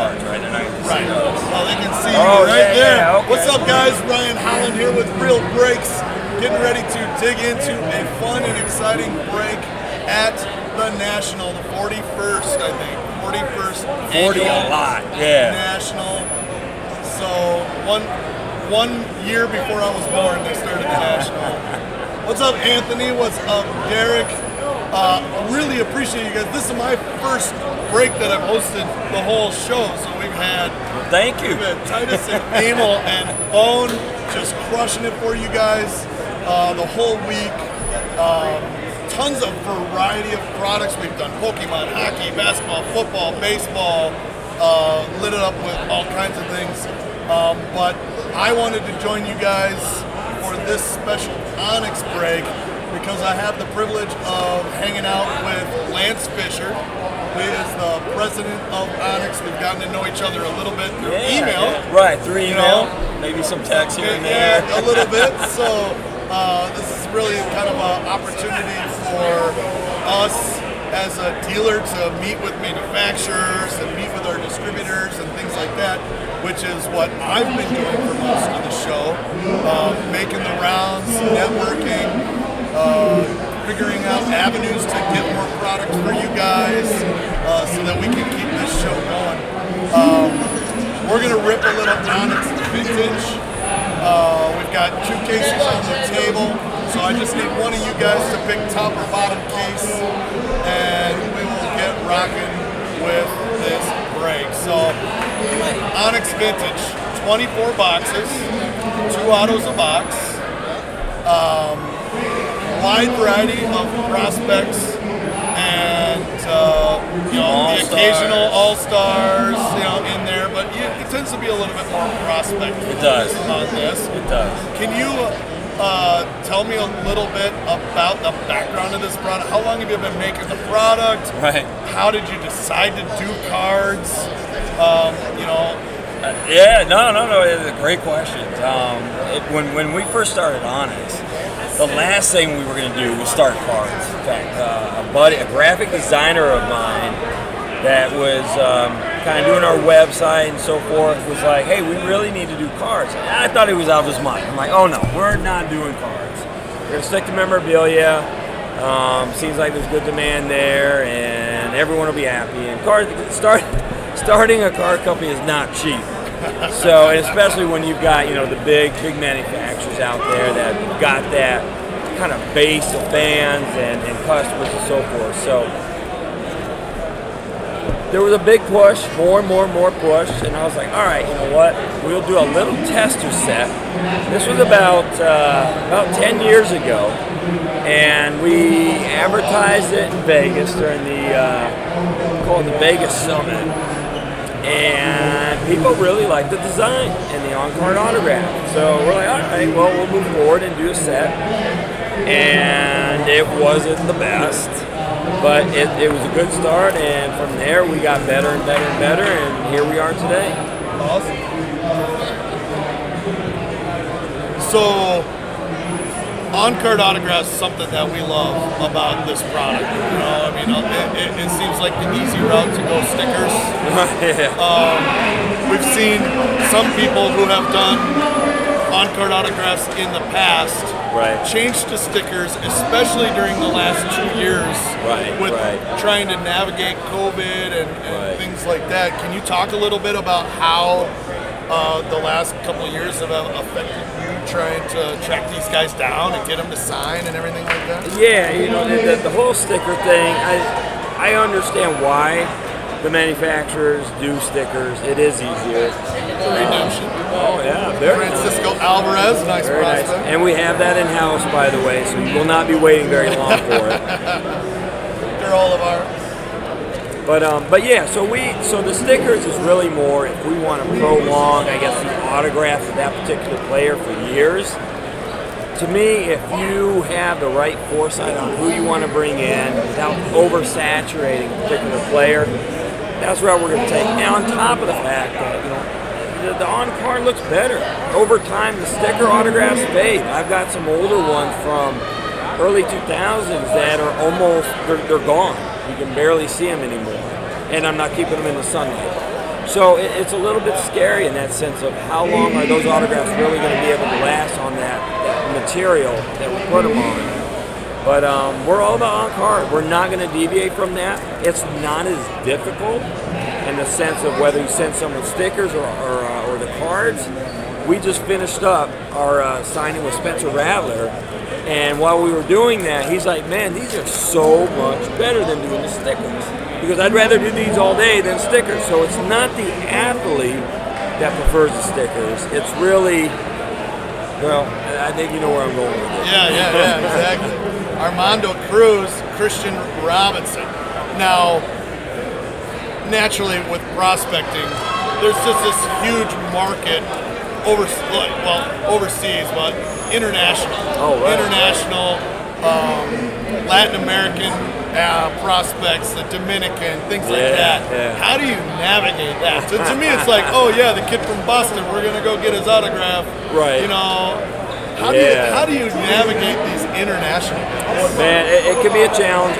cards, right? They're not going to see those. Oh, they can see you right there. Yeah, okay. What's up, guys? Ryan Holland here with Real Breaks, getting ready to dig into a fun and exciting break at the National, the 41st, I think. 41st 40 a lot, yeah. National. So one year before I was born, they started the National. What's up, Anthony? What's up, Derek? Really appreciate you guys. This is my first break that I've hosted the whole show, so we've had thank you. We've had Titus and Emil and Bone just crushing it for you guys the whole week. Tons of variety of products. We've done Pokemon, hockey, basketball, football, baseball, lit it up with all kinds of things. But I wanted to join you guys for this special Onyx break because I have the privilege of hanging out with Lance Fischer, who is the president of Onyx. We've gotten to know each other a little bit through email. Yeah. Right, through email. Maybe some text here and there. Yeah, a little bit. So this is really kind of an opportunity for us as a dealer to meet with manufacturers and meet with our distributors and things like that, which is what I've been doing for most of the show, making the rounds, networking, figuring out avenues to get more products for you guys so that we can keep this show going. We're going to rip a little Onyx vintage. We've got 2 cases on the table, so I just need one of you guys to pick top or bottom case, and we will get rocking with this break. So, Onyx vintage, 24 boxes, 2 autos a box, wide variety of prospects, and you know, the occasional all-stars, you know, in there, but it tends to be a little bit more prospect. It does. On this. It does. Can you tell me a little bit about the background of this product? How long have you been making the product? Right. How did you decide to do cards? You know. Yeah, no. It's a great question. When we first started Onyx, the last thing we were going to do was start cards. In fact, a graphic designer of mine that was kind of doing our website and so forth was like, hey, we really need to do cards. And I thought he was out of his mind. I'm like, oh no, we're not doing cards. We're going to stick to memorabilia. Seems like there's good demand there and everyone will be happy. And starting a card company is not cheap. So, and especially when you've got, you know, the big manufacturers out there that got that kind of base of fans and customers and so forth. So there was a big push, more push, and I was like, all right, you know what? We'll do a little tester set. This was about 10 years ago, and we advertised it in Vegas during called the Vegas Summit. And people really liked the design and the on-card autograph. So we're like, all right, well, we'll move forward and do a set. And it wasn't the best, but it was a good start. And from there, we got better and better and better. And here we are today. Awesome. So, on-card autographs is something that we love about this product. You know, I mean, it seems like the easy route to go stickers. We've seen some people who have done on-card autographs in the past change to stickers, especially during the last 2 years with trying to navigate COVID and things like that. Can you talk a little bit about how the last couple of years have affected you trying to track these guys down and get them to sign and everything like that? Yeah, you know, the whole sticker thing, I understand why the manufacturers do stickers. It is easier. Redemption. Oh yeah, very Francisco Alvarez, nice prospect. Nice. And we have that in-house, by the way, so you will not be waiting very long for it. They're all of ours. But yeah, so the stickers is really more if we want to prolong, I guess, the autograph of that particular player for years. To me, if you have the right foresight on who you want to bring in without oversaturating a particular player, that's where we're going to take. Now, on top of the fact that, you know, the on-card looks better. Over time, the sticker autographs fade. I've got some older ones from early 2000s that are almost, they're gone. You can barely see them anymore. And I'm not keeping them in the sunlight. So it's a little bit scary in that sense of how long are those autographs really going to be able to last on that material that we put them on. But we're all about on card. We're not going to deviate from that. It's not as difficult in the sense of whether you send someone stickers or the cards. We just finished up our signing with Spencer Rattler, and while we were doing that, he's like, man, these are so much better than doing the stickers. Because I'd rather do these all day than stickers. So it's not the athlete that prefers the stickers. It's really, well, I think you know where I'm going with it. Yeah, exactly. Armando Cruz, Christian Robinson. Now, naturally with prospecting, there's just this huge market overseas, but international. Oh, right. International, Latin American prospects, the Dominican, things like that. Yeah. How do you navigate that? So to me, it's like, oh yeah, the kid from Boston, we're gonna go get his autograph. Right. You know, how do you navigate these international guys? Man, it can be a challenge.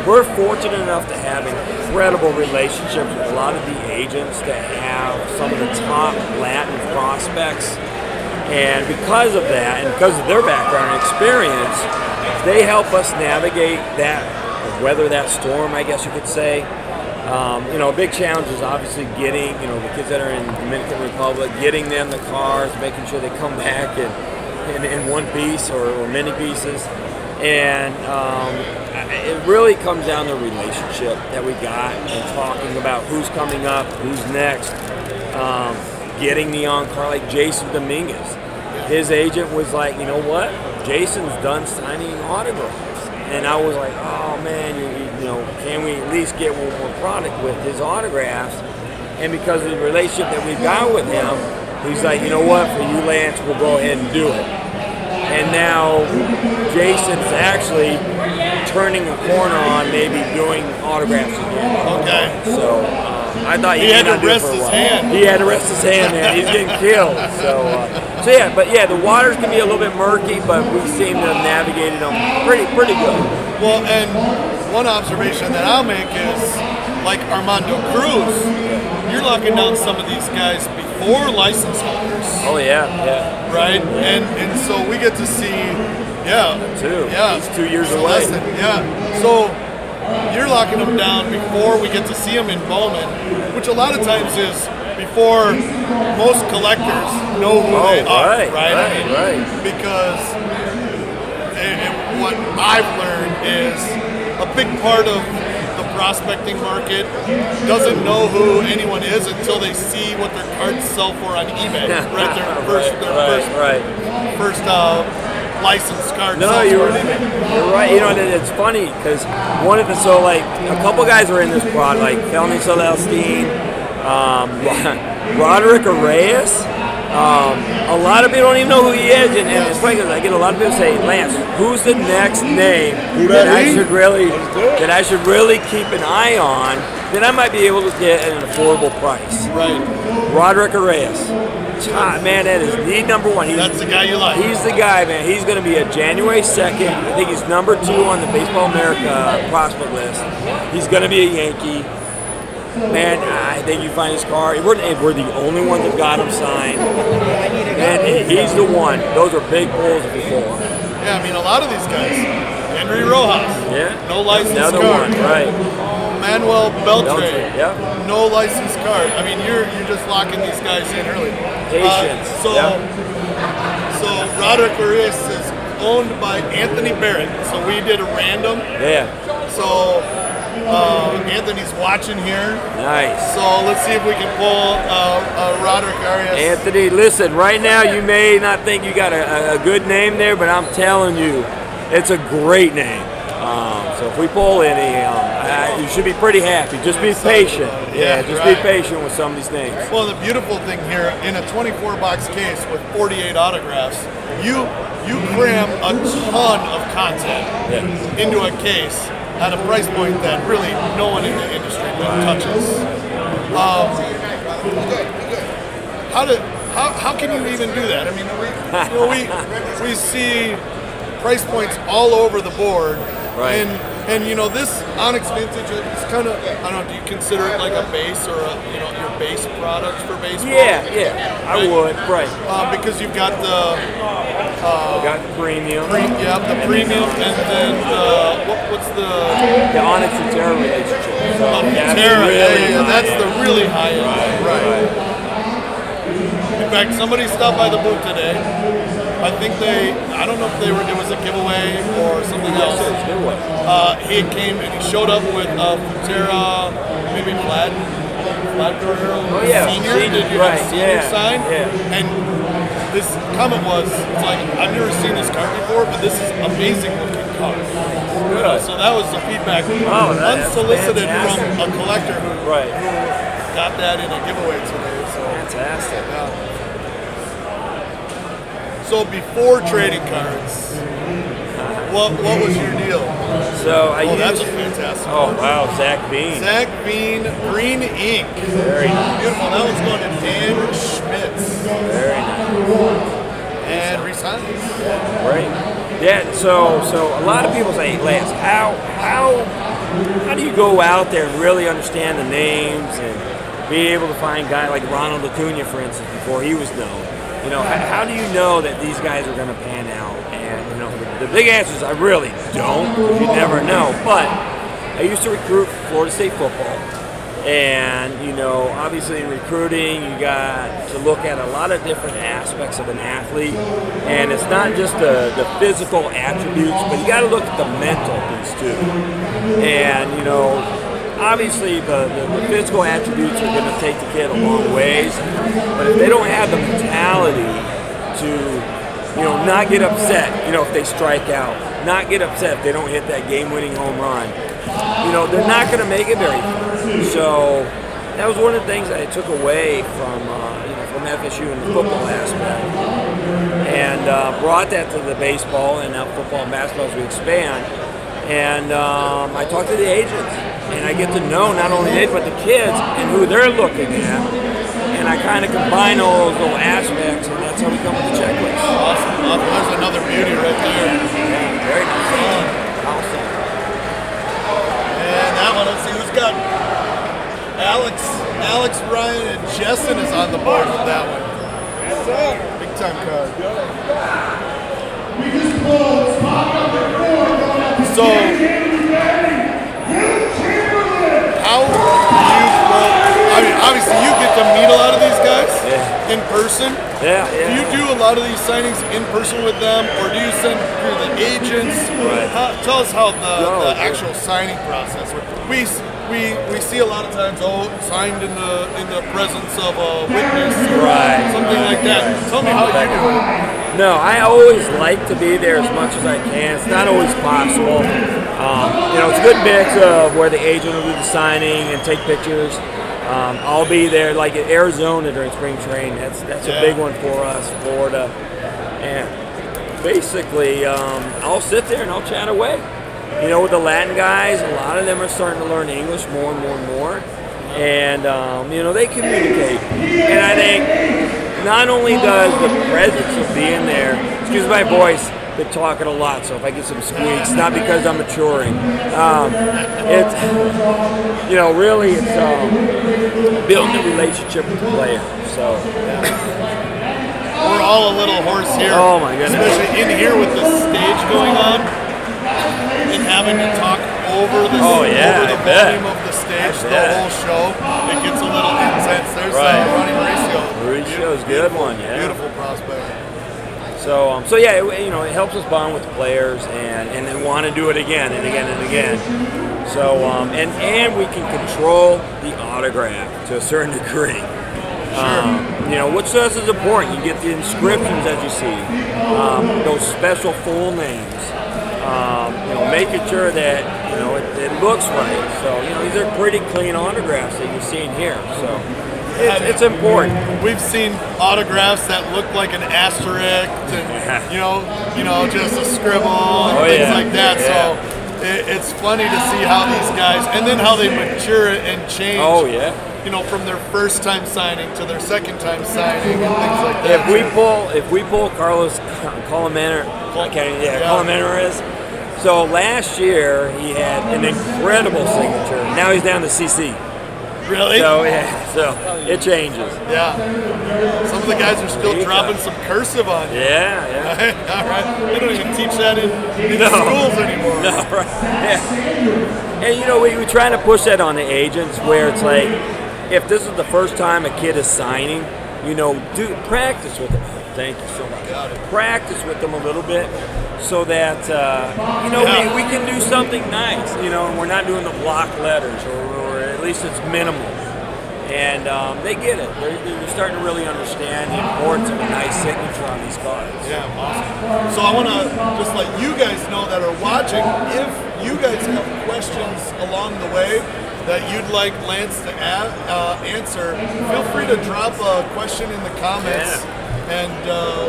We're fortunate enough to have incredible relationships with a lot of the agents that have some of the top Latin prospects. And because of that, and because of their background and experience, they help us navigate that, weather that storm, I guess you could say. You know, a big challenge is obviously getting, you know, the kids that are in the Dominican Republic, getting them the cars, making sure they come back in one piece or many pieces. And it really comes down to relationship that we got and talking about who's coming up, who's next, getting the on-car, like Jason Dominguez. His agent was like, you know what, Jason's done signing autographs. And I was like, oh man, you know, can we at least get one more product with his autographs? And because of the relationship that we've got with him, he's like, you know what, for you, Lance, we'll go ahead and do it. And now Jason's actually turning a corner on maybe doing autographs again. Okay. So I thought he had to rest his hand. He had to rest his hand, man. He's getting killed. So yeah, but yeah, the waters can be a little bit murky, but we seem to have navigated them pretty good. Well, and one observation that I'll make is, like Armando Cruz, you're locking down some of these guys before license holders. Oh yeah. Right? And so we get to see, He's 2 years away. So you're locking them down before we get to see them in Bowman, which a lot of times is before most collectors know who they are. Right. Because what I've learned is a big part of the prospecting market doesn't know who anyone is until they see what their cards sell for on eBay. Right, their first licensed card. No, you're right. You know, it's funny because a couple guys were in this product, like Felony Celestine, Roderick Reyes. A lot of people don't even know who he is, and it's funny because I get a lot of people say, Lance, who's the next name that I should really keep an eye on that I might be able to get at an affordable price? Right. Roderick Reyes. Man, that is the number one. That's the guy you like. He's the guy, man. He's going to be a January 2nd. I think he's number 2 on the Baseball America prospect list. He's going to be a Yankee. Man, I think you find his card. We're the only ones that got him signed. Man, he's the one. Those are big pulls before. Yeah, I mean, a lot of these guys. Henry Rojas. Yeah. No license Another card. one, right. Manuel Beltre. Yeah. No license card. I mean, you're just locking these guys in early. Patience. So Roderick Reyes is owned by Anthony Barrett. So we did a random. Yeah. So Anthony's watching here. Nice. So let's see if we can pull Roderick Reyes. Anthony, listen, right now you may not think you got a good name there, but I'm telling you, it's a great name. So if we pull any, you should be pretty happy. Just be patient. Be patient with some of these names. Well, the beautiful thing here, in a 24-box case with 48 autographs, you cram a ton of content into a case at a price point that really no one in the industry touches. How can you even do that? I mean, we see price points all over the board, right. And you know, this Onyx Vintage is kind of, I don't know, do you consider it like a base or a, you know, your base product for baseball? Yeah, I would, right. Because you've got the premium. The premium, and then what's the Onyx and Terra relationship. So that's the really high end one, right. In fact, somebody stopped by the booth today. I think I don't know if it was a giveaway or something else. He came and he showed up with Terra, maybe Fladberger Senior. Did you have a senior sign? Yeah. And this comment was, it's like, I've never seen this card before, but this is amazing looking card. So that was the feedback, unsolicited from a collector who got that in a giveaway today. So. Fantastic. Yeah. So before trading cards, what was your deal? So I used, that's a fantastic one. Wow, Zach Bean. Zach Bean, green ink. Very nice. Beautiful. That was going to Dan Schmitz. Very nice. And resigned. Great. Yeah. So a lot of people say, Lance, how do you go out there and really understand the names and be able to find guys like Ronald Acuna, for instance, before he was known? You know, how do you know that these guys are going to pan out? And, you know, the big answer is I really don't, because you never know. But I used to recruit Florida State football. And, you know, obviously in recruiting, you got to look at a lot of different aspects of an athlete. And it's not just the physical attributes, but you got to look at the mental piece too. And, you know, obviously the physical attributes are going to take the kid a long ways, but if they don't have the mentality to, you know, not get upset, you know, if they strike out, not get upset if they don't hit that game-winning home run, you know, they're not going to make it very far. So that was one of the things that I took away from, you know, from FSU in the football aspect, and brought that to the baseball and now football and basketball as we expand. And I talked to the agents, and I get to know not only they but the kids and who they're looking at, and I kind of combine all those little aspects, and that's how we come with the checklist. Awesome. There's another beauty right there. Yeah, very nice. Awesome. And that one, let's see who's got Alex, Ryan, and Jessen is on the board with that one. That's it. Big time card. So, how do you, I mean, obviously you get to meet a lot of these guys in person. Yeah. Do you do a lot of these signings in person with them, or do you send through the agents? Tell us how the actual signing process works. We see a lot of times, signed in the presence of a witness, or something like that. Tell me how you do it. No, I always like to be there as much as I can. It's not always possible. You know, it's a good mix of where the agent will do the signing and take pictures. I'll be there, like in Arizona during spring training. That's a big one for us, Florida. And basically, I'll sit there and I'll chat away. You know, with the Latin guys, a lot of them are starting to learn English more and more and more. And, you know, they communicate. And I think not only does the presence of being there, excuse my voice, been talking a lot, so if I get some squeaks, not because I'm maturing. It's, you know, really it's building a relationship with the player. So we're all a little hoarse here. Oh my goodness. Especially in here with the stage going on and having to talk over the volume of the stage the whole show. It gets a little intense. There's Ronnie Mauricio. Mauricio's good one, Beautiful prospect. So yeah, you know, it helps us bond with the players and then want to do it again and again and again. So and we can control the autograph to a certain degree. You know, which to us is important. You get the inscriptions as you see, those special full names. You know, making sure that, you know, it looks right. So, you know, these are pretty clean autographs that you're seeing here. So it's important. We've seen autographs that look like an asterisk and, you know, just a scribble and things like that. So it's funny to see how these guys, and then how they mature and change. You know, from their first time signing to their second time signing and things like that. If we pull Carlos Colomanares, So last year he had an incredible signature. Now he's down to CC. Really? So yeah, so it changes. Yeah. Some of the guys are still dropping some cursive on you. Yeah. All right. They don't even teach that in schools anymore. No, right. Yeah. And you know, we try to push that on the agents where it's like, if this is the first time a kid is signing, you know, do practice with them. Thank you so much. Practice with them a little bit so that, you know, we can do something nice, you know, and we're not doing the block letters, or at least it's minimal. And they get it. They're starting to really understand the importance of a nice signature on these cards. Yeah, awesome. So I want to just let you guys know that are watching, if you guys have questions along the way that you'd like Lance to answer, feel free to drop a question in the comments, and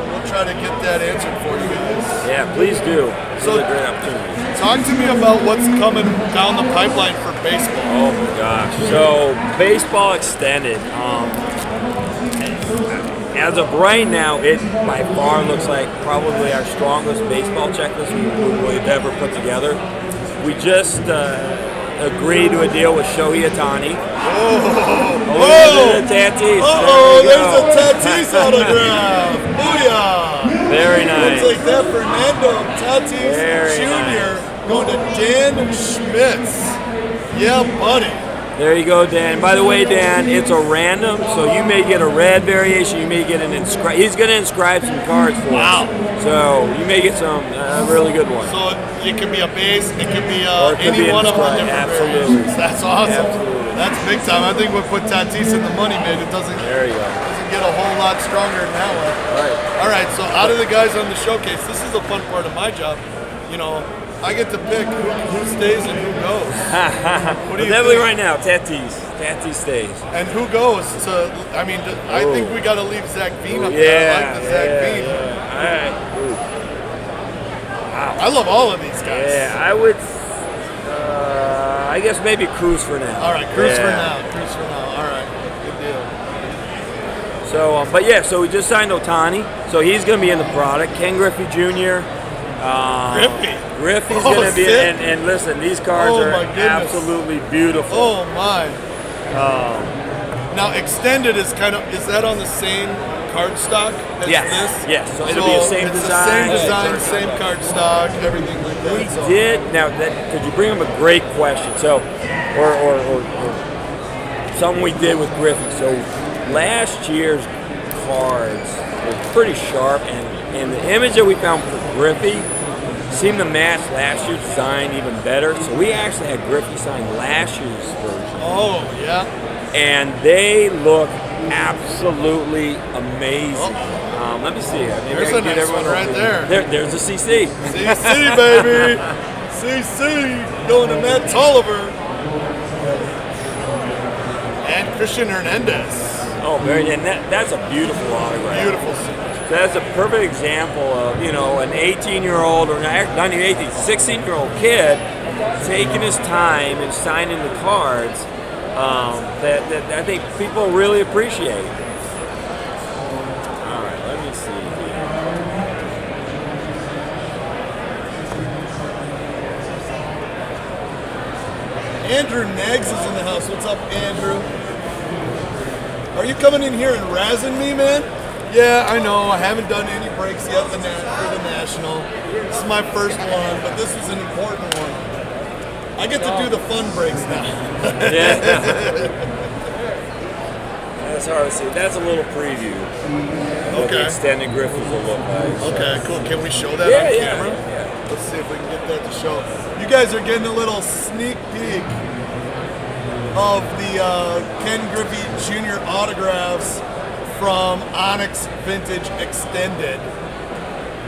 we'll try to get that answered for you guys. Yeah, please do. So, a great opportunity. Talk to me about what's coming down the pipeline for baseball. Oh my gosh. So, baseball extended. As of right now, it by far looks like probably our strongest baseball checklist we've ever put together. We just agreed to a deal with Shohei Ohtani. Oh, Tatis. There's a Tatis autograph. Booyah. Very nice. Looks like that Fernando Tatis Jr. going to Dan Schmitz. Yeah, buddy. There you go, Dan. By the way, Dan, it's a random, so you may get a red variation. You may get an inscribe. He's going to inscribe some cards for us. So you may get some really good ones. So it could be a base. It could be any one of the different variations. That's awesome. Absolutely. That's big time. I think we'll put Tatis in the money mid. It doesn't. There you go. Doesn't get a whole lot stronger than that one. All right. So out of the guys on the showcase, this is a fun part of my job. You know, I get to pick who stays and who goes. What do you definitely think? right now, Tatis. Tatis stays. And who goes to? I mean, I think we got to leave Zach Veen up there. I like the Zach Veen. Yeah. All right. Wow. I love all of these guys. Yeah, I would. I guess maybe Cruz for now. All right, Cruz for now. Cruz for now. All right, good deal. So, but yeah, so we just signed Ohtani, so he's going to be in the product. Ken Griffey Jr. Griffey's going to be in, and listen, these cards are absolutely beautiful. Oh my! Now extended is that on the same card stock as this? Yes. So it'll be the same design. Same design, same card stock, everything like that. We did now. Could you bring him a great question? So, or something we did with Griffey. So last year's cards were pretty sharp, and the image that we found for Griffey seemed to match last year's design even better. So we actually had Griffey sign last year's version. Oh, yeah. And they look absolutely amazing. Let me see. There's a nice one right there. There's a CC. CC, baby. CC going to Matt Tolliver. And Christian Hernandez. Oh, and that's a beautiful autograph. Beautiful signature. That's a perfect example of, you know, an 18-year-old, or not even 18, 16-year-old kid taking his time and signing the cards that I think people really appreciate. All right, let me see here. Andrew Nags is in the house. What's up, Andrew? Are you coming in here and razzing me, man? Yeah, I know. I haven't done any breaks yet for the National. This is my first one, but this is an important one. I get to do the fun breaks now. Yeah. That's hard to see. That's a little preview. What the extended Griffey will look like. Okay, cool. Can we show that on camera? Yeah. Let's see if we can get that to show. You guys are getting a little sneak peek of the Ken Griffey Jr. autographs from Onyx Vintage Extended.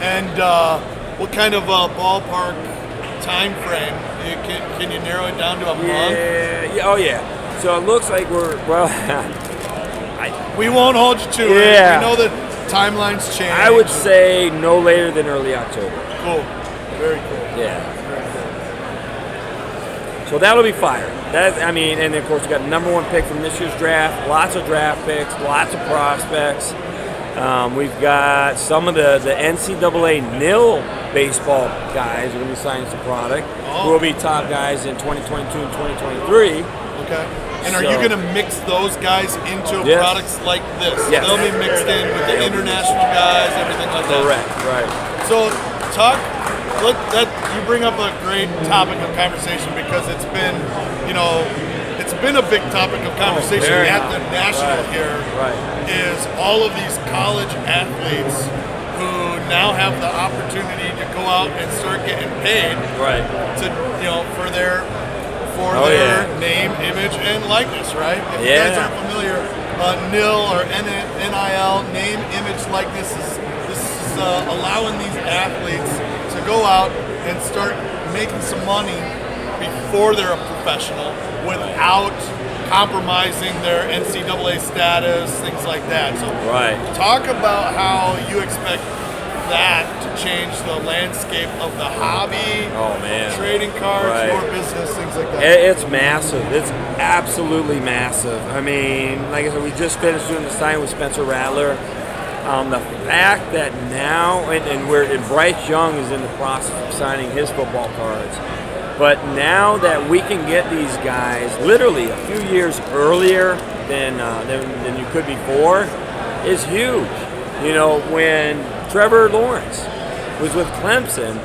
And what kind of ballpark time frame? Can you narrow it down to a month? Yeah. Oh yeah. So it looks like we won't hold you to it. We know that timelines change. I would say no later than early October. Cool. Very cool. Yeah. So that'll be fire. And of course we got the #1 pick from this year's draft. Lots of draft picks, lots of prospects. We've got some of the NCAA nil baseball guys are going to be signing some product. Who will be top guys in 2022 and 2023. Okay. And are you going to mix those guys into products like this? Yes. They'll be mixed in with the international guys, everything like that. Correct. Right. So look, you bring up a great topic of conversation because it's been, it's been a big topic of conversation at the national here. Right. Is all of these college athletes who now have the opportunity to go out and start getting paid, to for their name, image, and likeness, right? If you guys aren't familiar, NIL or NIL, name, image, likeness, this is allowing these athletes to go out and start making some money before they're a professional without compromising their NCAA status, things like that. So talk about how you expect that to change the landscape of the hobby, trading cards, your business, things like that. It's massive. It's absolutely massive. I mean, like I said, we just finished doing the sign with Spencer Rattler. The fact that now, and Bryce Young is in the process of signing his football cards, but now that we can get these guys literally a few years earlier than you could before is huge. When Trevor Lawrence was with Clemson,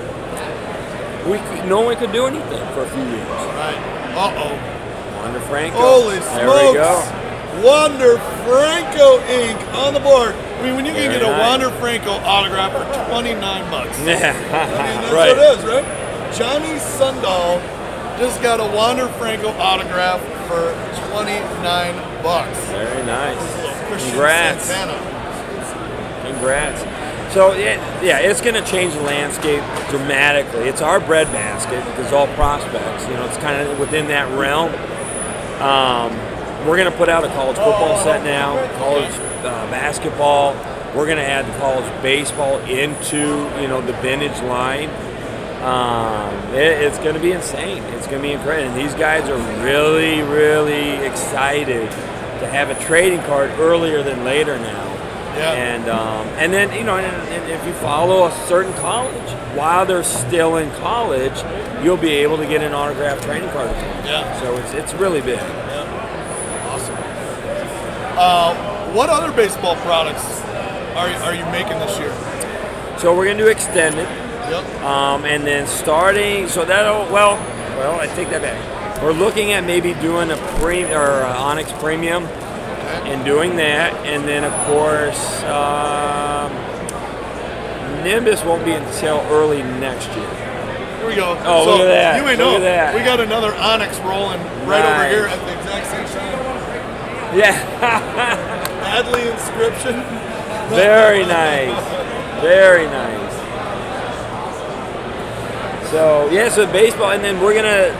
no one could do anything for a few years. Right. Wander Franco. Holy smokes. There we go. Wander Franco ink on the board. I mean, when you can get a Wander Franco autograph for $29. Yeah. That's what it is, right? Johnny Sundahl just got a Wander Franco autograph for $29. Very nice. Congrats. Congrats. So it's going to change the landscape dramatically. It's our bread basket because all prospects, it's kind of within that realm. We're going to put out a college football set now, college basketball. We're going to add the college baseball into the vintage line. It's going to be insane. It's going to be incredible. And these guys are really, really excited to have a trading card earlier than later now. Yeah. And then and if you follow a certain college while they're still in college, you'll be able to get an autographed trading card. Yeah. So it's really big. Yeah. Awesome. What other baseball products are you making this year? So we're gonna do extended. Yep. And then starting, so I take that back. We're looking at maybe doing a Onyx Premium, and doing that, and then of course Nimbus won't be until early next year. Here we go. Oh, so look at that! You may know we got another Onyx rolling right over here at the exact same time. Yeah. Adley inscription. Very nice. Very nice. So so baseball, and then we're gonna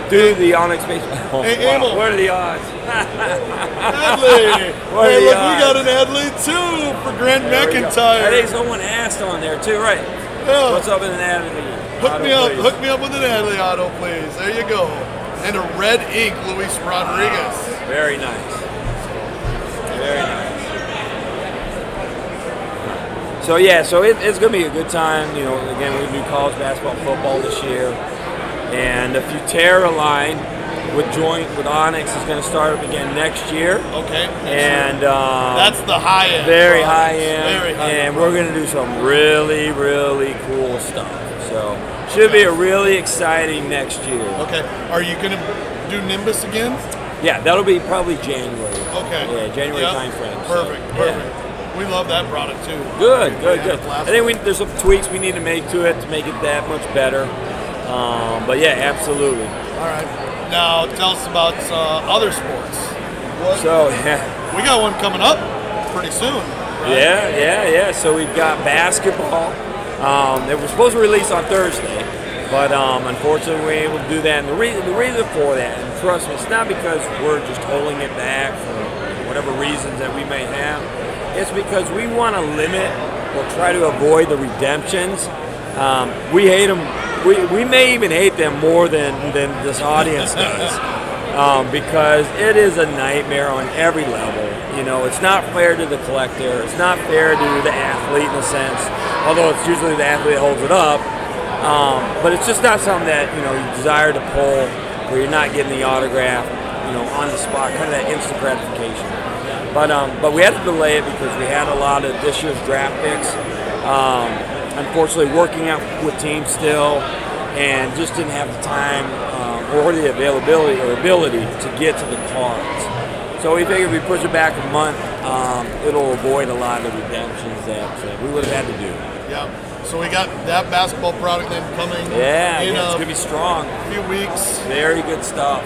do the Onyx baseball. Hey, Emil. What are the odds? Adley. Hey, look, we got an Adley too for Grant McIntyre. I think someone asked on there too, right? Yeah. What's up with an Adley? Hook me up with an Adley auto, please. There you go. And a red ink, Luis Rodriguez. Very nice. Very nice. So it's going to be a good time. Again, we do college basketball, football this year, and the Futera line with Onyx is going to start up again next year. Okay. And that's the high end. Very high end. Very high end. And we're going to do some really, really cool stuff. So should be a really exciting next year. Okay. Are you going to do Nimbus again? Yeah, that'll be probably January. Okay. Yeah, January timeframe. Perfect. So, perfect. We love that product too. Good. I think there's some tweaks we need to make to it to make it that much better. But yeah, absolutely. All right. Now tell us about other sports. We got one coming up pretty soon. Right? Yeah. So we've got basketball. It was supposed to release on Thursday, but unfortunately we were able to do that. And the reason for that, and trust me, it's not because we're just holding it back for whatever reasons that we may have. It's because we want to limit or try to avoid the redemptions. We hate them. We may even hate them more than this audience does, because it is a nightmare on every level. You know, it's not fair to the collector. It's not fair to the athlete in a sense, although it's usually the athlete that holds it up. But it's just not something that, you know, you desire to pull where you're not getting the autograph, you know, on the spot, kind of that instant gratification. But we had to delay it because we had a lot of this year's draft picks. Unfortunately, working out with teams still, and just didn't have the time or the availability or ability to get to the cards. So we figured if we push it back a month, it'll avoid a lot of redemptions that we would have had to do. Yeah. So we got that basketball product then coming. Yeah, in it's gonna be strong. A few weeks. Very good stuff.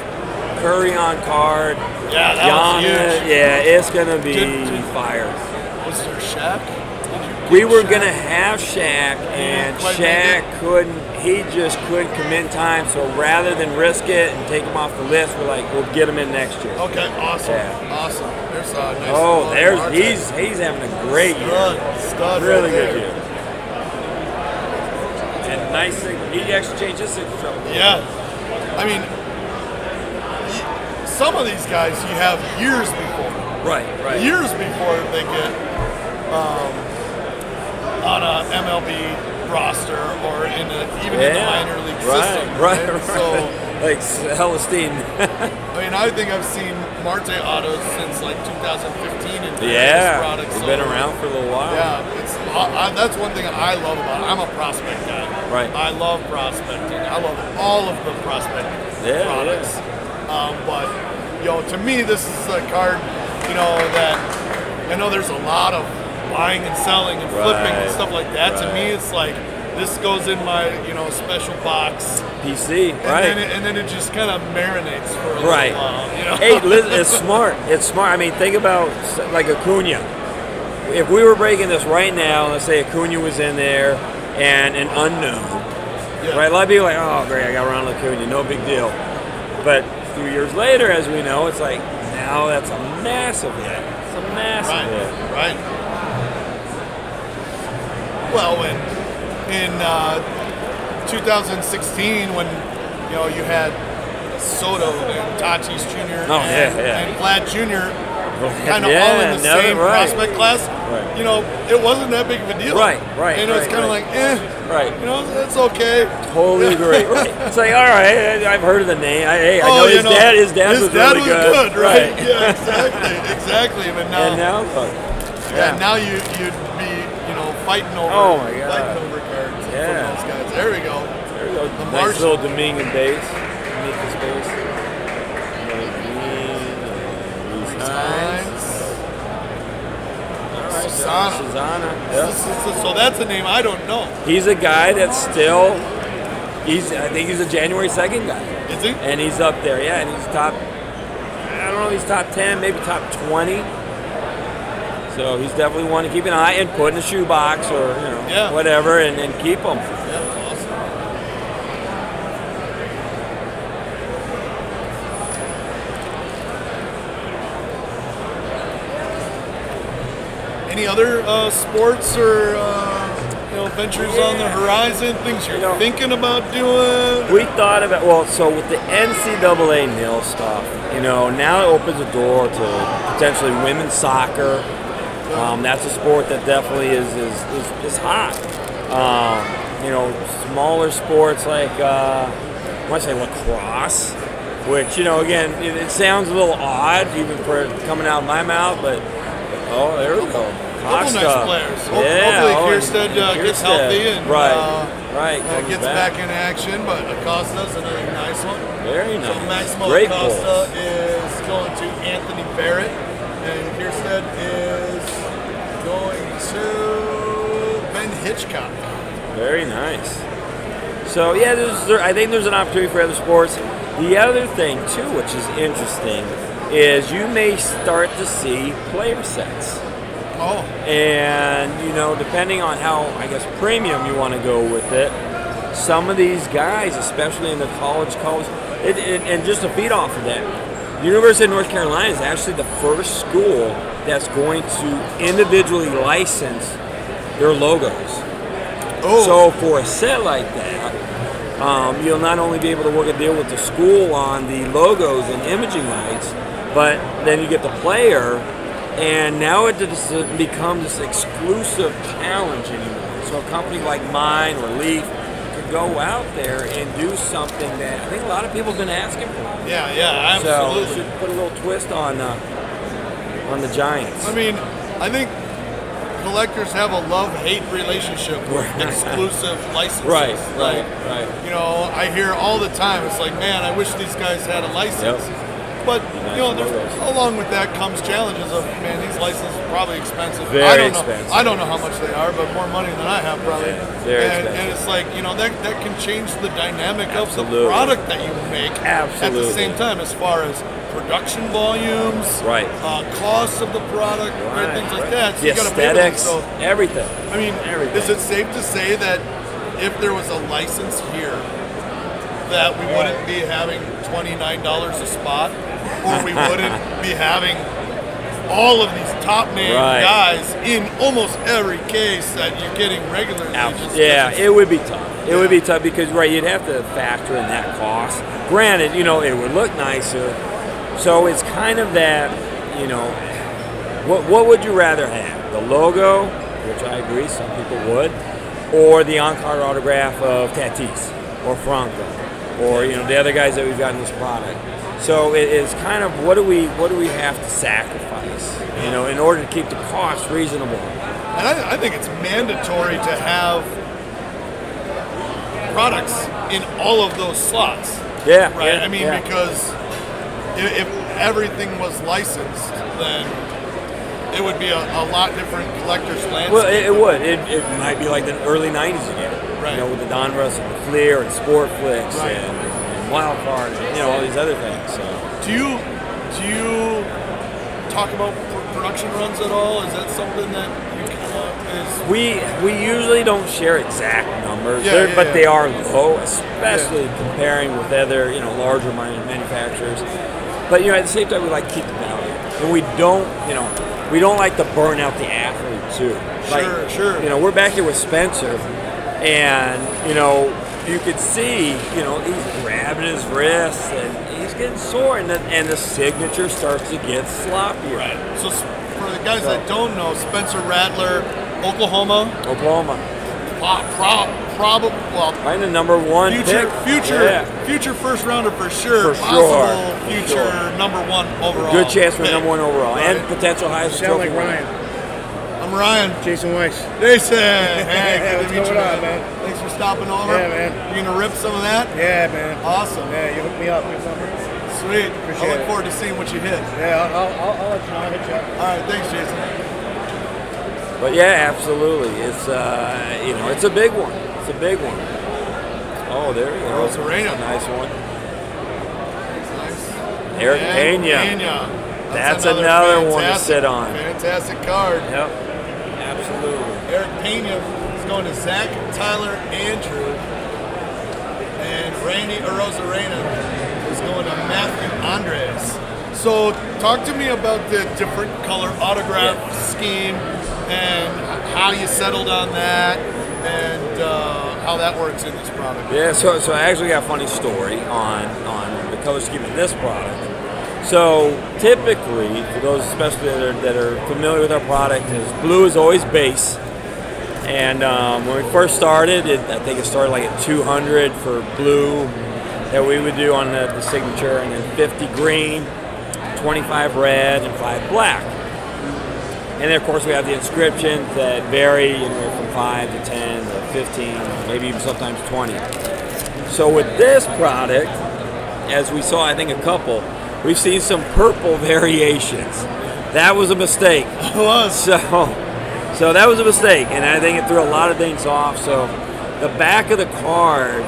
Curry on card. Yeah, that was huge. Yeah, it's gonna be fire. Was there Shaq? We were gonna have Shaq, and Shaq couldn't. He just couldn't commit time. So rather than risk it and take him off the list, we're like, we'll get him in next year. Okay, awesome, yeah. Awesome. There's a nice. He's having a great year. Stud, really right good year. And nice thing, he actually changed his signature. Yeah, I mean, some of these guys you have years before. Right. Years before they get on a MLB roster or in even in the minor league system. Right. So, like Celestine. I mean, I think I've seen Marte autos since like 2015 and products. He's been around for a little while. Yeah, that's one thing I love about it. I'm a prospect guy. Right. I love prospecting. I love all of the prospect products. But to me, this is a card, that I know there's a lot of buying and selling and flipping and stuff like that. To me, it's like this goes in my special box PC, and then it just kind of marinates for a little while. Hey, it's smart. It's smart. I mean, think about like Acuna. If we were breaking this right now, let's say Acuna was in there and an unknown, right? A lot of people are like, oh great, I got Ronald Acuna, no big deal. But a few years later, as we know, it's like now that's a massive hit. It's a massive hit. Right. Well, in 2016, when you had Soto and Tatis Jr. and Vlad Jr. kind of all in the same prospect class, it wasn't that big of a deal. Right. It's kind of like, it's okay. Totally agree. It's like, all right, I've heard of the name. I know his dad. His dad was really good. Right? Yeah, exactly. But now, and now, now you'd be fighting over cards from those guys. There we go. The nice little Dominican base. Dominican base. Susana. So that's a name I don't know. He's a guy that's still. I think he's a January 2nd guy. Is he? And he's up there, and he's top. I don't know. He's top 10, maybe top 20. So he's definitely one to keep an eye and put in a shoebox or whatever, and keep him. Yeah, awesome. Any other sports or ventures on the horizon? Things you're thinking about doing? We thought about so with the NCAA nil stuff, now it opens the door to potentially women's soccer. That's a sport that definitely is hot. Smaller sports like I want to say lacrosse, which again it sounds a little odd even for coming out of my mouth, but there we go. Couple nice players. Hopefully Kierstead gets healthy and gets back in action. But Acosta's another nice one. Very nice. So Maximo Great Acosta is going to Anthony Barrett, and Kierstead is going to Ben Hitchcock. Very nice. So I think there's an opportunity for other sports. The other thing too, which is interesting, is you may start to see player sets. Oh. And depending on how premium you want to go with it, some of these guys, especially in the college, and just to feed off of that, the University of North Carolina is actually the first school that's going to individually license their logos. Oh. So for a set like that, you'll not only be able to work a deal with the school on the logos and imaging rights, but then you get the player And now it doesn't become this exclusive challenge anymore. So a company like mine or Leaf could go out there and do something that I think a lot of people have been asking for. Yeah, yeah, absolutely. So it should put a little twist on the Giants. I mean, I think collectors have a love-hate relationship with exclusive licenses. Right. You know, I hear all the time, it's like, man, I wish these guys had a license. Yep. But, you know, along with that comes challenges of, man, these licenses are probably expensive. Very expensive. I don't know how much they are, but more money than I have probably. Yeah, very expensive. And it's like, you know, that can change the dynamic of the product that you make. Absolutely. At the same time, as far as production volumes, costs of the product, and things like that. So the aesthetics, everything. I mean, is it safe to say that if there was a license here, that we wouldn't be having $29 a spot, or we wouldn't be having all of these top name guys in almost every case that you're getting regularly? Yeah, it would be tough. It would be tough because you'd have to factor in that cost. Granted, you know, it would look nicer. So it's kind of that, you know, what would you rather have? The logo, which I agree some people would, or the on-card autograph of Tatis or Franco, or, you know, the other guys that we've got in this product. So it is kind of what do we have to sacrifice, you know, in order to keep the cost reasonable. And I think it's mandatory to have products in all of those slots. Yeah. Right. Yeah, I mean, because if everything was licensed, then it would be a lot different collector's landscape. Well, it would. It might be like the early '90s again. Right. You know, with the Donruss and the Fleer and Sport Flicks and Wild Card, and, you know, all these other things. So, do you talk about production runs at all? Is that something that you is? We usually don't share exact numbers, but they are low, especially comparing with other, you know, larger manufacturers. But, you know, at the same time, we like to keep the value, and we don't like to burn out the athlete too. Like, Sure. You know, we're back here with Spencer, and, you know, you could see, you know, he's grabbing his wrists and he's getting sore, and the signature starts to get sloppy. Right. So for the guys that don't know, Spencer Rattler, Oklahoma. Probably right, the #1 future first rounder for sure. Future #1 overall. Good chance for #1 overall, and potential highest. Sound like Ryan. I'm Ryan. Jason Weiss. Jason. Hey, good to meet you, man. Thanks for stopping over. Yeah, man. You gonna rip some of that? Yeah, man. Awesome. Yeah, you hook me up. Good number. Sweet. I look forward to seeing what you hit. Yeah, I'll let you know. I'll hit you up. All right, thanks, Jason. But yeah, absolutely. It's you know, it's a big one. It's a big one. Oh, there you go. That's a nice one. Nice. Eric Pena. That's another one to sit on. Fantastic card. Yep. Absolutely. Eric Pena is going to Zach, Tyler, Andrew, and Randy Arozarena is going to Matthew Andres. So talk to me about the different color autograph scheme and how you settled on that and how that works in this product. Yeah, so I actually got a funny story on the color scheme in this product. So typically, for those especially that are familiar with our product, blue is always base. And when we first started, I think it started like at 200 for blue that we would do on the signature, and then 50 green, 25 red, and 5 black. And then of course we have the inscriptions that vary anywhere from 5 to 10 to 15, maybe even sometimes 20. So with this product, as we saw, I think a couple, we've seen some purple variations. That was a mistake. It was. So that was a mistake, and I think it threw a lot of things off. So the back of the card,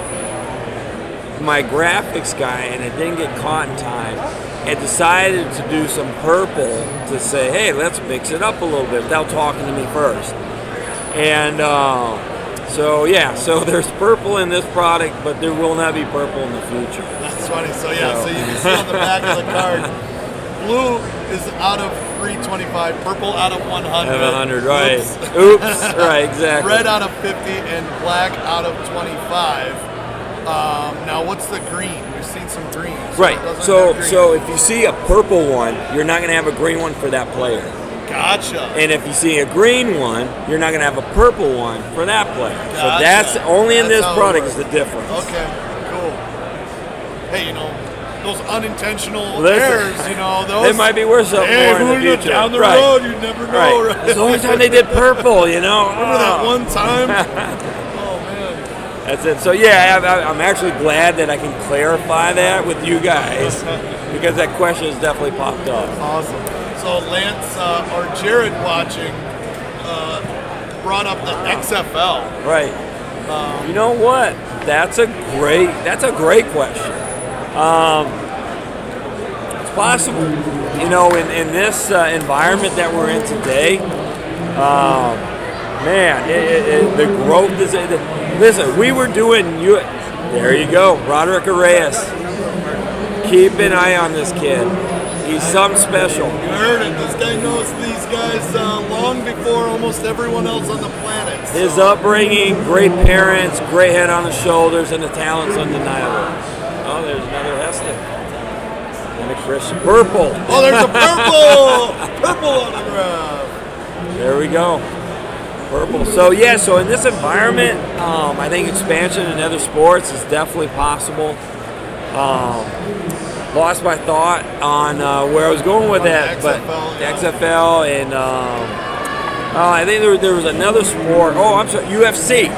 my graphics guy, and it didn't get caught in time, had decided to do some purple to say, hey, let's mix it up a little bit without talking to me first. And so there's purple in this product, but there will not be purple in the future. That's funny. So you can see on the back of the card, blue is out of 325, purple out of 100. 100, right. Oops, right, exactly. Red out of 50 and black out of 25. Now what's the green? We've seen some greens. Right. So if you see a purple one, you're not going to have a green one for that player. Gotcha. And if you see a green one, you're not going to have a purple one for that player. Gotcha. So that's only in That's this how it product works. is the difference. Okay, cool. Hey, you know, those unintentional Listen, errors, you know, those. They might be worth something more in the future. Down the Right. road, you never know, right? It's the only time they did purple, you know. Remember that one time? That's it. So yeah, I'm actually glad that I can clarify that with you guys because that question has definitely popped up. Awesome. So Lance or Jared watching brought up the XFL. Right. You know what? That's a great question. It's possible. You know, in this environment that we're in today, man, the growth is. Listen, we were doing. There you go, Roderick Reyes. Keep an eye on this kid. He's something special. You heard it. This guy knows these guys long before almost everyone else on the planet. So. His upbringing, great parents, great head on the shoulders, and the talent's undeniable. Oh, there's another Hester. And a Christian purple. Oh, there's a purple autograph. There we go. Purple. So yeah, so in this environment, I think expansion in other sports is definitely possible. Lost my thought on where I was going with that, but the XFL and I think there was another sport. Oh, I'm sorry, UFC.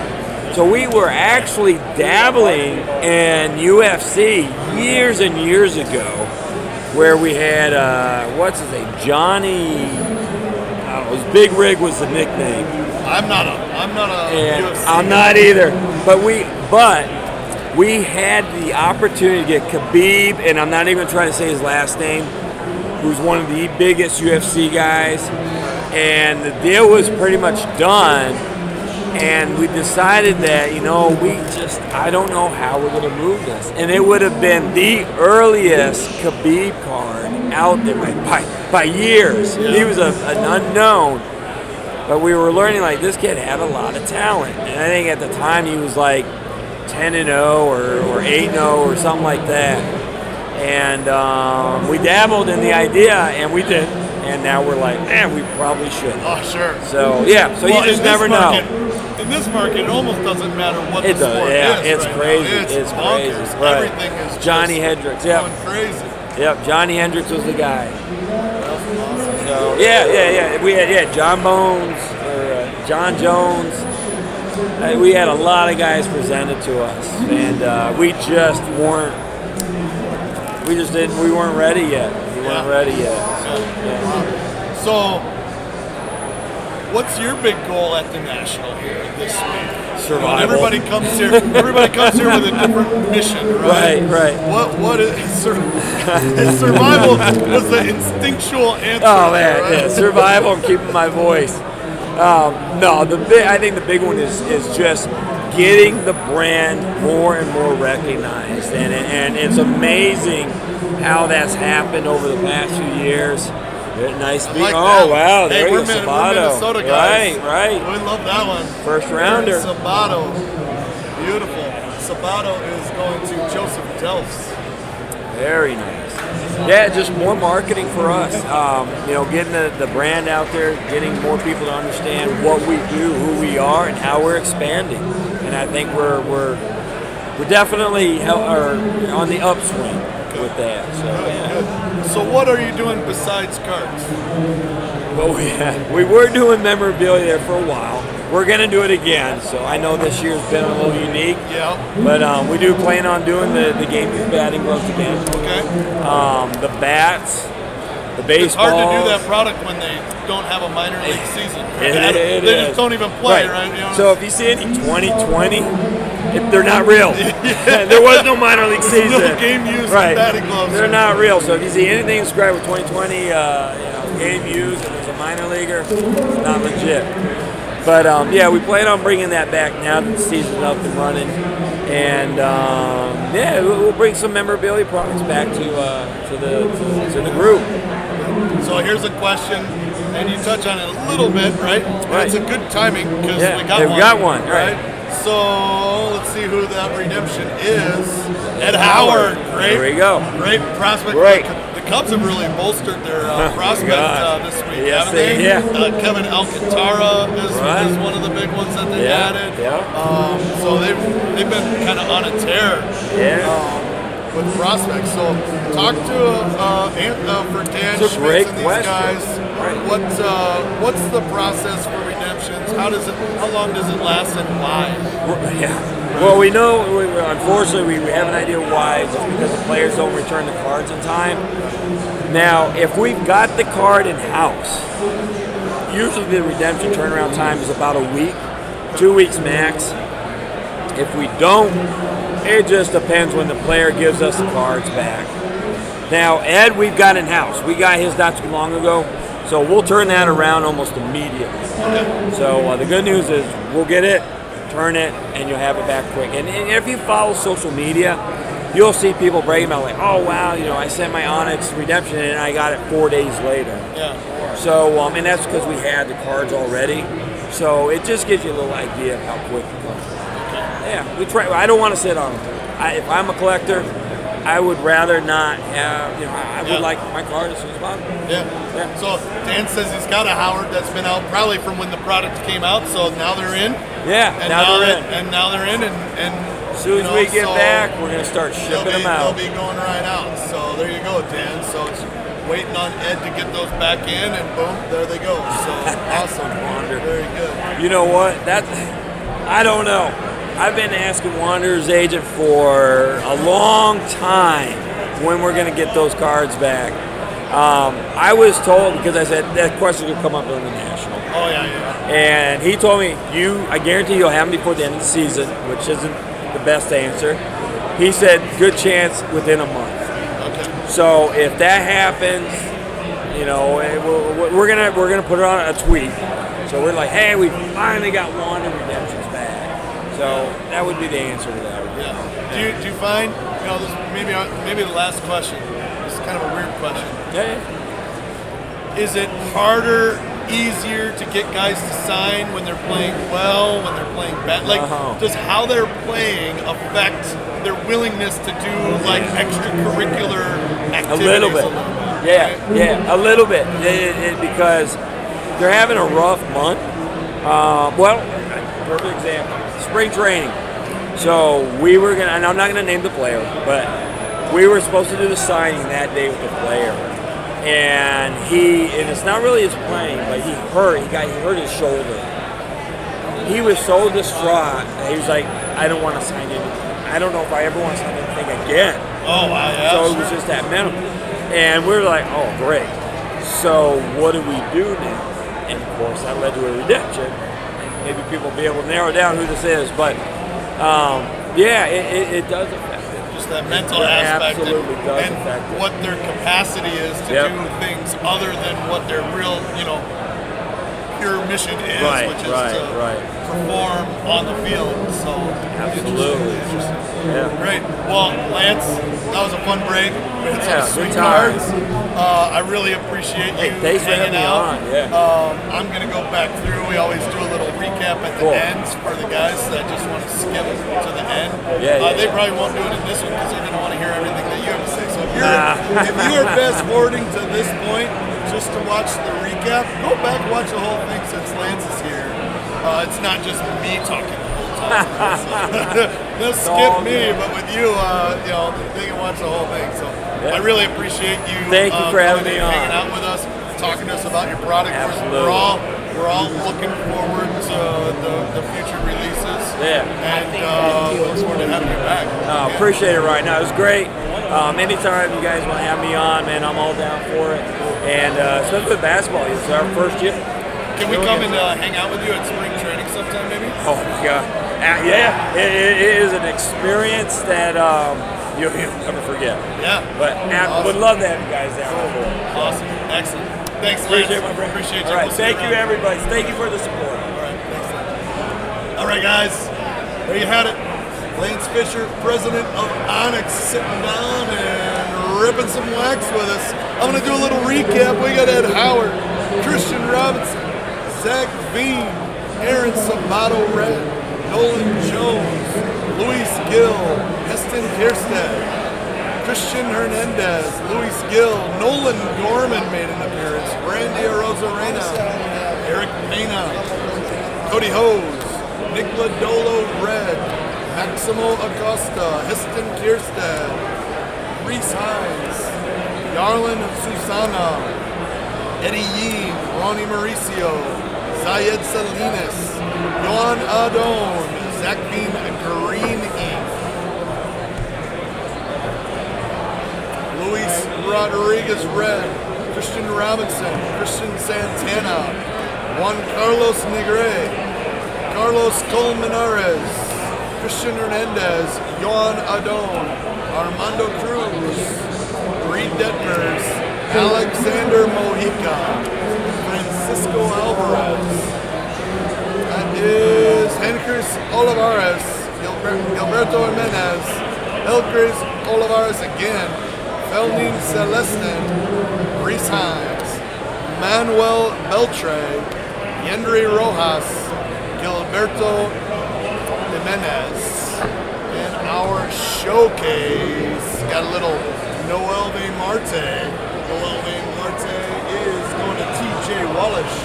So we were actually dabbling in UFC years and years ago, where we had what's his name, Johnny. I don't know, his Big Rig was the nickname. I'm not a UFC. I'm not either. But we had the opportunity to get Khabib, and I'm not even trying to say his last name, who's one of the biggest UFC guys. And the deal was pretty much done. And we decided that, you know, I don't know how we're going to move this. And it would have been the earliest Khabib card out there by years. Yeah. He was an unknown. But we were learning, like, this kid had a lot of talent. And I think at the time he was like 10-0 or 8-0 or something like that. And we dabbled in the idea, and we did. And now we're like, man, we probably should. Oh, sure. So, yeah, so you just never know. In this market, it almost doesn't matter what the sport yeah, is. it's right crazy. now. It's crazy. Bonkers. Right. Everything is Johnny just Hendricks, yep. going crazy. Yep, Johnny Hendricks was the guy. Awesome. So, yeah. We had John Bones, or John Jones. We had a lot of guys presented to us, and we weren't ready yet. We weren't ready yet. So, what's your big goal at the National here this week? Survival. Everybody comes here. Everybody comes here with a different mission, right? Right. What is survival? Was the instinctual answer? Oh man, right? yeah, survival and keeping my voice. No, I think the big one is just getting the brand more and more recognized, and it's amazing how that's happened over the past few years. Nice speak. Like oh wow, there you go, we're Sabato. Minnesota guys. Right. We love that one. First rounder. Sabato, beautiful. Sabato is going to Joseph Delfs. Very nice. Yeah, just more marketing for us. You know, getting the brand out there, getting more people to understand what we do, who we are, and how we're expanding. And I think we're definitely on the upswing with that. So yeah. So what are you doing besides cards? Well, we were doing memorabilia there for a while. We're going to do it again, so I know this year's been a little unique. Yeah. But we do plan on doing the game youth batting gloves again. Okay. The bats, the baseballs. It's hard to do that product when they don't have a minor league season. It they is. just don't even play, right? You know? So if you see any 2020, they're not real. There was no minor league season. No game used right. batting gloves. They're not real. So if you see anything described with 2020, game used and there's a minor leaguer, it's not legit. But yeah, we plan on bringing that back now that the season's up and running, and yeah, we'll bring some memorabilia products back to the group. So here's a question, and you touch on it a little bit, right? Right. It's a good timing because Yeah, we got they've one. got one, right. So let's see who that redemption is. Ed Howard, great. There we go. Great prospect. Great. The Cubs have really bolstered their prospect this week, Yes, haven't they? yeah. Kevin Alcantara is one of the big ones that they added. So they've been kind of on a tear with prospects. So talk to for Dan Schmitz and these guys. What's the process for redemptions? How long does it last, and why? Well, we know, unfortunately, we have an idea why. It's because the players don't return the cards in time. Now, if we've got the card in-house, usually the redemption turnaround time is about a week, 2 weeks max. If we don't, it just depends when the player gives us the cards back. Now, Ed, we've got in-house. We got his not too long ago, so we'll turn that around almost immediately. So the good news is we'll get it, turn it, and you'll have it back quick. And if you follow social media, you'll see people bragging about like, oh wow, I sent my Onyx redemption and I got it 4 days later. So and that's because we had the cards already. So it just gives you a little idea of how quick it goes. We try. I don't want to sit on them. If I'm a collector, I would rather not have. I would like my card as soon as possible. So Dan says he's got a Howard that's been out probably from when the product came out. So now they're in. Now they're in. And now they're in, and as soon as we get back, we're going to start shipping them out. They'll be going right out. So there you go, Dan. So it's waiting on Ed to get those back in, and boom, there they go. So awesome. Very good. You know what? I don't know. I've been asking Wanderer's agent for a long time when we're going to get those cards back. I was told, because I said that question would come up in the National. And he told me, I guarantee you'll have them before the end of the season, which isn't the best answer. He said, good chance within a month. So if that happens, we're gonna put it on a tweet. So we're like, hey, we finally got Wander redemptions back. So that would be the answer to that. Do you find, this maybe the last question. This is kind of a weird question. Is it harder, easier to get guys to sign when they're playing well, when they're playing bad? Like, does how they're playing affect their willingness to do like extracurricular activities? A little bit. A little bit. Because they're having a rough month. Perfect example. Spring training. So we were gonna, and I'm not gonna name the player, but we were supposed to do the signing that day with the player. And it's not really his playing, but he hurt his shoulder. He was so distraught that he was like, I don't want to sign anything. I don't know if I ever want to sign anything again. So it was just that mental. And we were like, oh, great. So what do we do now? And of course, that led to a redemption. And maybe people will be able to narrow down who this is. But it does affect it. Just that mental aspect. Absolutely does affect it. What their capacity is to do things other than what their real, pure mission is, which is to perform on the field. So absolutely. Great. Well, Lance, that was a fun break. We had some sweet cards. I really appreciate you hanging out. I'm going to go back through. We always do a little recap at the ends for the guys that just want to skip to the end. They probably won't do it in this one because they're going to want to hear everything that you have to say. So if you are fast forwarding to this point just to watch the recap, go back and watch the whole thing since Lance is here. It's not just me talking the whole time. They'll skip me, but with you, they can watch the whole thing. So I really appreciate you. Thank you for having me on. Hanging out with us, talking to us about your product. Absolutely. We're all looking forward to the future releases. And look forward to having you back. Appreciate it right now. It was great. Anytime you guys want to have me on, man, I'm all down for it. And especially with basketball, it's our first year. Can we come and hang out with you at spring training sometime, maybe? Oh my God! It is an experience that you'll never forget. But would love to have you guys down. Awesome, excellent. Thanks, Lance. Appreciate my friend. Appreciate you. All right, thank you, everybody. Thank you for the support. All right, thanks. All right, guys, there you had it. Lance Fischer, president of Onyx, sitting down and ripping some wax with us. I'm going to do a little recap. We got Ed Howard, Christian Robinson, Zach Veen, Aaron Sabato Red, Nolan Jones, Luis Gill, Heston Kierstead, Christian Hernandez, Luis Gill, Nolan Gorman made an appearance, Randy Arozarena, Eric Pena, Cody Hose, Nicola Dolo Red, Maximo Acosta, Histon Kierstead, Reese Hines, Yarlin Susana, Eddie Yee, Ronnie Mauricio, Zayed Salinas, Johan Adon, Zach Bean, Green Ink, Luis Rodriguez Red, Christian Robinson, Christian Santana, Juan Carlos Negre, Carlos Colmenares, Christian Hernandez, Johan Adon, Armando Cruz, Reed Detmers, Alexander Mojica, Francisco Alvarez. That is Hencris Olivares, Gilberto Jimenez, Elcris Olivares again, Feldin Celestin, Reese Hines, Manuel Beltre, Yendry Rojas, Gilberto Jimenez. And our showcase got a little Noel V. Marte. Noel V. Marte is going to TJ Wallish.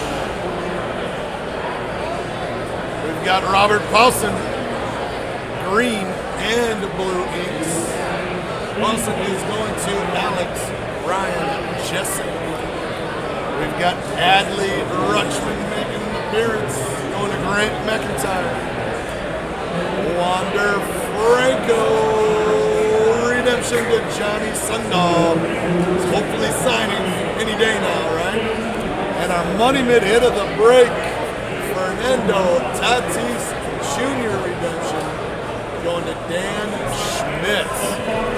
We've got Robert Paulson, green and blue inks. Paulson is going to Alex Ryan Jessen. We've got Adley Rutschman making an appearance, going to Grant McIntyre. Wander Franco, redemption to Johnny Sundahl. He's hopefully signing any day now, right? And our money mid hit of the break, Fernando Tatis Jr. redemption, going to Dan Schmidt.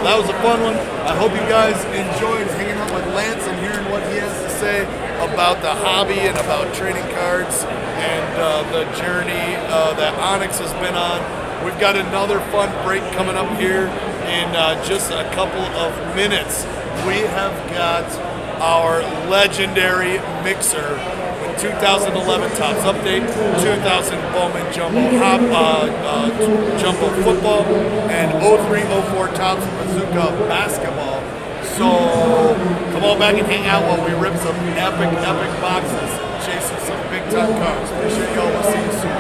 That was a fun one. I hope you guys enjoyed hanging out with Lance and hearing what he has to say about the hobby and about trading cards and the journey that Onyx has been on. We've got another fun break coming up here in just a couple of minutes. We have got our legendary mixer with 2011 Topps Update, 2000 Bowman Jumbo Jumbo Football, and 03-04 Topps Bazooka Basketball. So come on back and hang out while we rip some epic boxes, chasing some big time cards. Appreciate y'all. We'll see you soon.